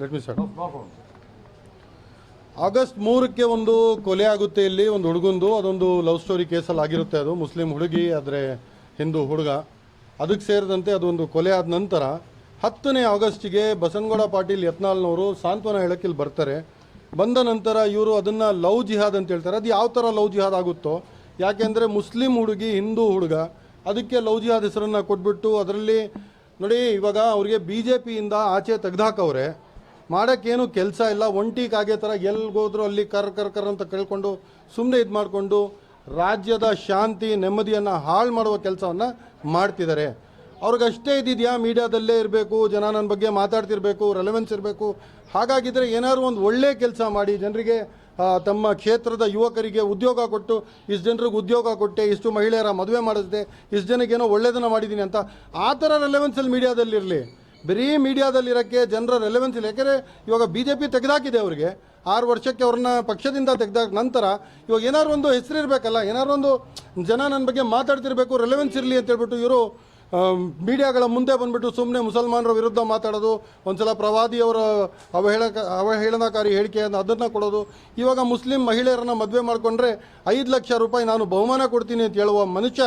Let me start. August 3ಕ್ಕೆ ಒಂದು ಕೊಲೆ ಆಗುತ್ತೆ ಇಲ್ಲಿ ಒಂದು ಹುಡುಗಂದು. ಅದೊಂದು ಲವ್ ಸ್ಟೋರಿ ಕೇಸಲ್ಲಿ ಆಗಿರುತ್ತೆ. ಅದು ಮುಸ್ಲಿಂ ಹುಡುಗಿ ಆದರೆ ಹಿಂದೂ ಹುಡುಗ. ಅದಕ್ಕೆ ಸೇರಿದಂತೆ ಅದೊಂದು ಕೊಲೆ ಆದ ನಂತರ 10ನೇ ಆಗಸ್ಟಿಗೆ ಬಸನಗೌಡ ಪಾಟೀಲ್ ಯತ್ನಾಳ್ನವರು ಸಾಂತ್ವನ ಹೇಳಕ್ಕೆ ಇಲ್ಲಿ ಬರ್ತಾರೆ. ಬಂದ ನಂತರ ಇವರು ಅದನ್ನು ಲವ್ ಜಿಹಾದ್ ಅಂತ ಹೇಳ್ತಾರೆ. ಅದು ಯಾವ ಥರ ಲವ್ ಜಿಹಾದ್ ಆಗುತ್ತೋ, ಯಾಕೆಂದರೆ ಮುಸ್ಲಿಂ ಹುಡುಗಿ ಹಿಂದೂ ಹುಡುಗ, ಅದಕ್ಕೆ ಲವ್ ಜಿಹಾದ್ ಹೆಸರನ್ನು ಕೊಟ್ಬಿಟ್ಟು ಅದರಲ್ಲಿ ನೋಡಿ ಇವಾಗ ಅವ್ರಿಗೆ BJPಯಿಂದ ಆಚೆ ತೆಗೆದಾಕವ್ರೆ. ಮಾಡೋಕ್ಕೇನು ಕೆಲಸ ಇಲ್ಲ, ಒಂಟಿ ಕಾಗೆ ಥರ ಎಲ್ಲಿಗೋದ್ರು ಅಲ್ಲಿ ಕರ್ ಅಂತ ಕೇಳ್ಕೊಂಡು ಸುಮ್ಮನೆ ಇದು ಮಾಡಿಕೊಂಡು ರಾಜ್ಯದ ಶಾಂತಿ ನೆಮ್ಮದಿಯನ್ನು ಹಾಳು ಮಾಡುವ ಕೆಲಸವನ್ನು ಮಾಡ್ತಿದ್ದಾರೆ. ಅವ್ರಿಗಷ್ಟೇ ಇದ್ದಿದೆಯಾ ಮೀಡಿಯಾದಲ್ಲೇ ಇರಬೇಕು, ಜನ ನನ್ನ ಬಗ್ಗೆ ಮಾತಾಡ್ತಿರ್ಬೇಕು, ರೆಲೆವೆನ್ಸ್ ಇರಬೇಕು. ಹಾಗಾಗಿದ್ದರೆ ಏನಾದ್ರು ಒಂದು ಒಳ್ಳೆ ಕೆಲಸ ಮಾಡಿ ಜನರಿಗೆ ತಮ್ಮ ಕ್ಷೇತ್ರದ ಯುವಕರಿಗೆ ಉದ್ಯೋಗ ಕೊಟ್ಟು ಇಷ್ಟು ಜನರಿಗೆ ಉದ್ಯೋಗ ಕೊಟ್ಟೆ, ಇಷ್ಟು ಮಹಿಳೆಯರ ಮದುವೆ ಮಾಡಿಸಿದೆ, ಇಷ್ಟು ಜನಕ್ಕೇನೋ ಒಳ್ಳೆಯದನ್ನು ಮಾಡಿದ್ದೀನಿ ಅಂತ ಆ ಥರ ರೆಲೆವೆನ್ಸಲ್ಲಿ ಮೀಡಿಯಾದಲ್ಲಿರಲಿ. ಬರೀ ಮೀಡಿಯಾದಲ್ಲಿರೋಕ್ಕೆ ಜನರ ರೆಲೆವೆನ್ಸ್ ಇಲ್ಲ. ಯಾಕೆಂದರೆ ಇವಾಗ BJP ತೆಗೆದಾಕಿದೆ ಅವ್ರಿಗೆ 6 ವರ್ಷಕ್ಕೆ ಅವ್ರನ್ನ ಪಕ್ಷದಿಂದ ತೆಗೆದಾಕ ನಂತರ ಇವಾಗ ಏನಾದ್ರು ಒಂದು ಹೆಸರು ಇರಬೇಕಲ್ಲ, ಏನಾದ್ರು ಒಂದು ಜನ ನನ್ನ ಬಗ್ಗೆ ಮಾತಾಡ್ತಿರ್ಬೇಕು, ರೆಲೆವೆನ್ಸ್ ಇರಲಿ ಅಂತ ಹೇಳ್ಬಿಟ್ಟು ಇವರು ಮೀಡಿಯಾಗಳ ಮುಂದೆ ಬಂದುಬಿಟ್ಟು ಸುಮ್ಮನೆ ಮುಸಲ್ಮಾನರ ವಿರುದ್ಧ ಮಾತಾಡೋದು, ಒಂದು ಸಲ ಪ್ರವಾದಿಯವರ ಅವಹೇಳನಕಾರಿ ಹೇಳಿಕೆಯನ್ನು ಅದನ್ನು ಕೊಡೋದು. ಇವಾಗ ಮುಸ್ಲಿಂ ಮಹಿಳೆಯರನ್ನು ಮದುವೆ ಮಾಡಿಕೊಂಡ್ರೆ 5 ಲಕ್ಷ ರೂಪಾಯಿ ನಾನು ಬಹುಮಾನ ಕೊಡ್ತೀನಿ ಅಂತ ಹೇಳುವ ಮನುಷ್ಯ